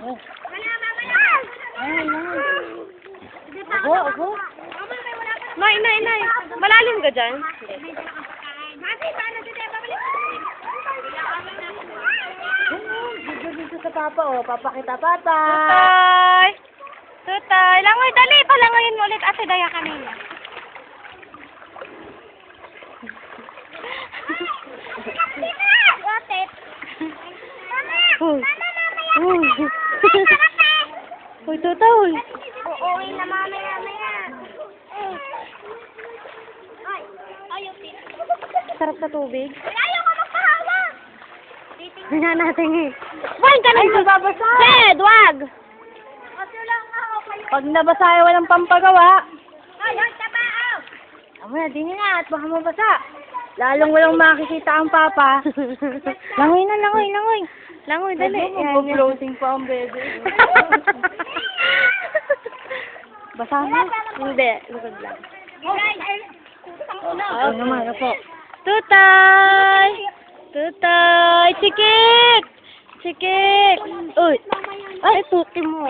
Ay, Ako. Nay. Malalim ka dyan? Dito sa papa, oh. Papakita, papa. Tutay. Langoy, dali. Palangoyin mo ulit. Ate, daya kanina. Uy, tutoy. Uuwi na mamaya. Ayaw, Sarap sa tubig. ayaw ka magpahawa. Hindi natin eh. Wag ka Ay, nang babasa. Jed, wag. Kasi lang ako kayo. Pag nabasa ay walang pampagawa. Ay, tabao. Amo na, din nga at baka mabasa. Lalong walang makikita ang papa. Langoy na, langoy. Langoy, dali. Mag-floating pa ang bebe. Basa na. Hindi. Lugod lang. Ano naman, po. Tutay! Tutay! Chikik! Uy! Ay, tuti mo.